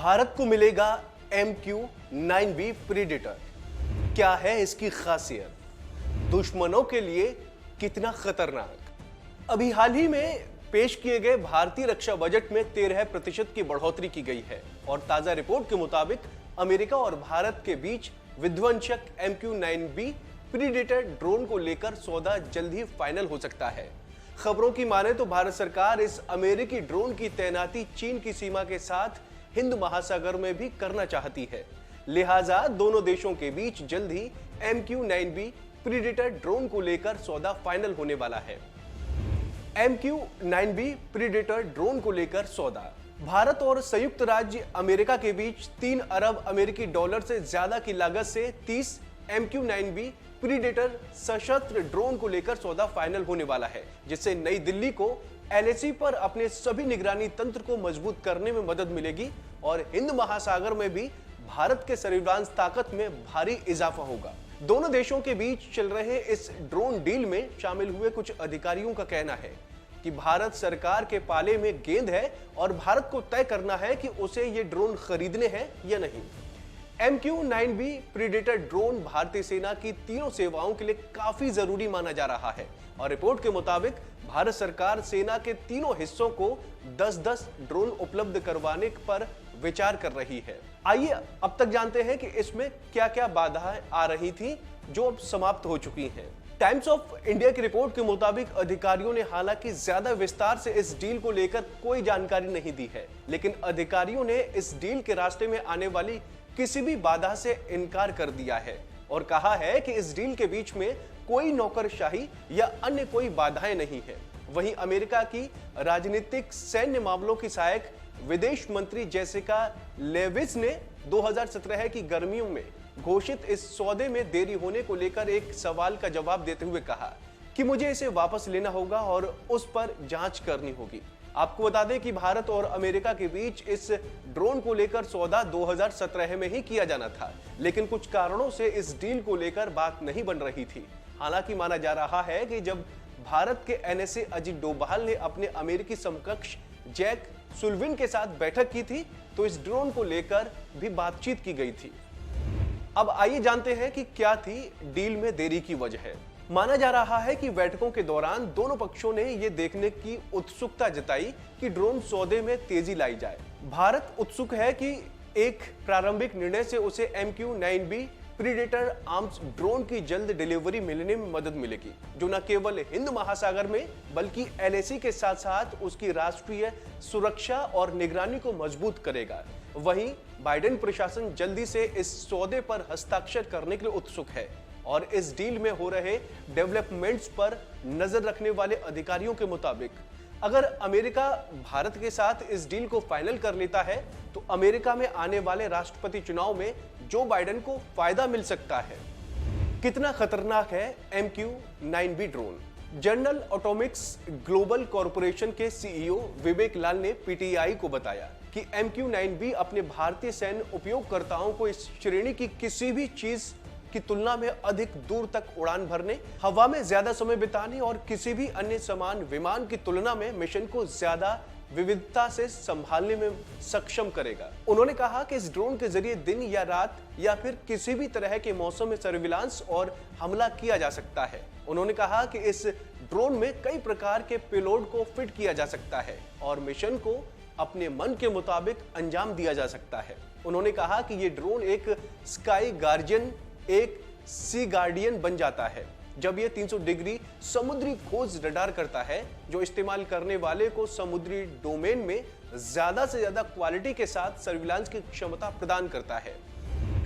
भारत को मिलेगा MQ-9B predator. क्या है इसकी खासियत? दुश्मनों के लिए कितना खतरनाक? अभी हाल ही में पेश किए गए भारतीय रक्षा बजट में 13% की बढ़ोतरी की गई है और ताजा रिपोर्ट के मुताबिक अमेरिका और भारत के बीच विध्वंसक MQ-9B प्रीडेटर ड्रोन को लेकर सौदा जल्द ही फाइनल हो सकता है। खबरों की माने तो भारत सरकार इस अमेरिकी ड्रोन की तैनाती चीन की सीमा के साथ हिंद महासागर में भी करना चाहती है। लिहाजा दोनों देशों के बीच जल्द ही MQ-9B प्रीडेटर ड्रोन को लेकर सौदा फाइनल होने वाला है। MQ-9B प्रीडेटर ड्रोन को लेकर सौदा। भारत और संयुक्त राज्य अमेरिका के बीच 3 अरब अमेरिकी डॉलर से ज्यादा की लागत से 30 MQ-9B प्रीडेटर सशस्त्र ड्रोन को लेकर सौदा फाइनल होने वाला है, जिससे नई दिल्ली को LAC पर अपने सभी निगरानी तंत्र को मजबूत करने में मदद मिलेगी और हिंद महासागर में भी भारत के सर्विलांस ताकत में भारी इजाफा होगा। दोनों देशों के बीच चल रहे इस ड्रोन डील में शामिल हुए कुछ अधिकारियों का कहना है कि भारत सरकार के पाले में गेंद है और भारत को तय करना है कि उसे ये ड्रोन खरीदने हैं या नहीं। MQ-9B प्रीडेटर ड्रोन भारतीय सेना की तीनों सेवाओं के लिए काफी जरूरी माना जा रहा है और रिपोर्ट के मुताबिक भारत सरकार सेना के तीनों हिस्सों को 10-10 ड्रोन उपलब्ध करवाने पर विचार कर रही है। आइए अब तक जानते हैं कि इसमें क्या-क्या बाधाएं आ रही थी जो अब समाप्त हो चुकी हैं। टाइम्स ऑफ इंडिया की रिपोर्ट के मुताबिक अधिकारियों ने हालांकि ज्यादा विस्तार से इस डील को लेकर कोई जानकारी नहीं दी है, लेकिन अधिकारियों ने इस डील के रास्ते में आने वाली किसी भी बाधा से इनकार कर दिया है और कहा है कि इस डील के बीच में कोई नौकरशाही या अन्य कोई बाधाएं नहीं है। वहीं अमेरिका की राजनीतिक सैन्य मामलों की सहायक विदेश मंत्री जेसिका लेविस ने 2017 की गर्मियों में घोषित इस सौदे में देरी होने को लेकर एक सवाल का जवाब देते हुए कहा कि मुझे इसे वापस लेना होगा और उस पर जांच करनी होगी। आपको बता दें कि भारत और अमेरिका के बीच इस ड्रोन को लेकर सौदा 2017 में ही किया जाना था, लेकिन कुछ कारणों से इस डील को लेकर बात नहीं बन रही थी। हालांकि माना जा रहा है कि जब भारत के NSA अजीत डोभाल ने अपने अमेरिकी समकक्ष जैक सुल्विन के साथ बैठक की थी तो इस ड्रोन को लेकर भी बातचीत की गई थी। अब आइए जानते हैं कि क्या थी डील में देरी की वजह। माना जा रहा है कि बैठकों के दौरान दोनों पक्षों ने यह देखने की उत्सुकता जताई कि ड्रोन सौदे में तेजी लाई जाए। भारत उत्सुक है कि एक प्रारंभिक निर्णय से उसे MQ-9B प्रीडेटर आर्म्स ड्रोन की जल्द डिलीवरी मिलने में मदद मिलेगी, जो न केवल हिंद महासागर में बल्कि LAC के साथ साथ उसकी राष्ट्रीय सुरक्षा और निगरानी को मजबूत करेगा। वहीं बाइडेन प्रशासन जल्दी से इस सौदे पर हस्ताक्षर करने के लिए उत्सुक है और इस डील में हो रहे डेवलपमेंट्स पर नजर रखने वाले अधिकारियों के मुताबिक अगर अमेरिका भारत के साथ इस डील को फाइनल कर लेता है तो अमेरिका में आने वाले राष्ट्रपति चुनाव में जो बाइडेन को फायदा मिल सकता है। कितना खतरनाक है MQ-9B drone? General Atomics global corporation के CEO विवेक लाल ने PTI को बताया कि MQ-9B अपने भारतीय सैन्य उपयोगकर्ताओं को इस श्रेणी की किसी भी चीज की तुलना में अधिक दूर तक उड़ान भरने, हवा में ज्यादा समय बिताने और किसी भी अन्य समान विमान की तुलना में मिशन को ज्यादा विविधता से संभालने में सक्षम करेगा। उन्होंने कहा कि इस ड्रोन के जरिए दिन या रात या फिर किसी भी तरह के मौसम में सर्विलांस और हमला किया जा सकता है। उन्होंने कहा कि इस ड्रोन में कई प्रकार के पेलोड को फिट किया जा सकता है और मिशन को अपने मन के मुताबिक अंजाम दिया जा सकता है। उन्होंने कहा कि ये ड्रोन एक स्काई गार्जियन, एक सी गार्डियन बन जाता है जब यह 300 डिग्री समुद्री खोज रडार करता है, जो इस्तेमाल करने वाले को समुद्री डोमेन में ज्यादा से ज्यादा क्वालिटी के साथ सर्विलांस की क्षमता प्रदान करता है।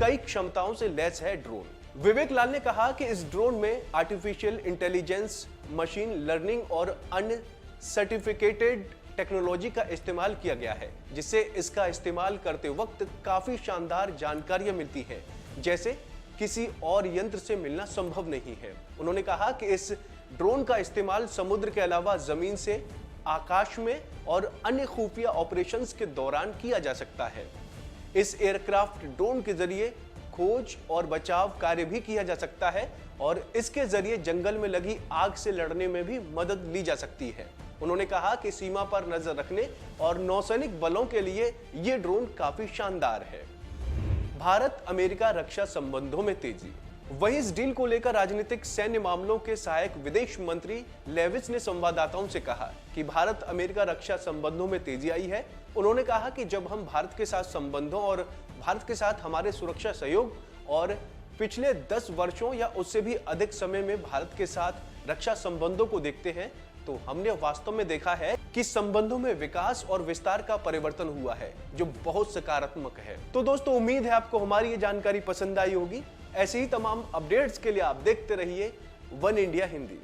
कई क्षमताओं से लैस है ड्रोन। विवेक लाल ने कहा कि इस ड्रोन में आर्टिफिशियल इंटेलिजेंस, मशीन लर्निंग और अन्य सर्टिफिकेटेड टेक्नोलॉजी का इस्तेमाल किया गया है, जिससे इसका इस्तेमाल करते वक्त काफी शानदार जानकारियां मिलती है, जैसे किसी और यंत्र से मिलना संभव नहीं है। उन्होंने कहा कि इस ड्रोन का इस्तेमाल समुद्र के अलावा जमीन से, आकाश में और अन्य खुफिया ऑपरेशंस के दौरान किया जा सकता है। इस एयरक्राफ्ट ड्रोन के जरिए खोज और बचाव कार्य भी किया जा सकता है और इसके जरिए जंगल में लगी आग से लड़ने में भी मदद ली जा सकती है। उन्होंने कहा कि सीमा पर नजर रखने और नौसैनिक बलों के लिए ये ड्रोन काफी शानदार है। भारत अमेरिका रक्षा संबंधों में तेजी। वहीं इस डील को लेकर राजनीतिक सैन्य मामलों के सहायक विदेश मंत्री लेविस ने संवाददाताओं से कहा कि भारत अमेरिका रक्षा संबंधों में तेजी आई है। उन्होंने कहा कि जब हम भारत के साथ संबंधों और भारत के साथ हमारे सुरक्षा सहयोग और पिछले 10 वर्षों या उससे भी अधिक समय में भारत के साथ रक्षा संबंधों को देखते हैं तो हमने वास्तव में देखा है कि संबंधों में विकास और विस्तार का परिवर्तन हुआ है जो बहुत सकारात्मक है। तो दोस्तों, उम्मीद है आपको हमारी ये जानकारी पसंद आई होगी। ऐसे ही तमाम अपडेट्स के लिए आप देखते रहिए वन इंडिया हिंदी।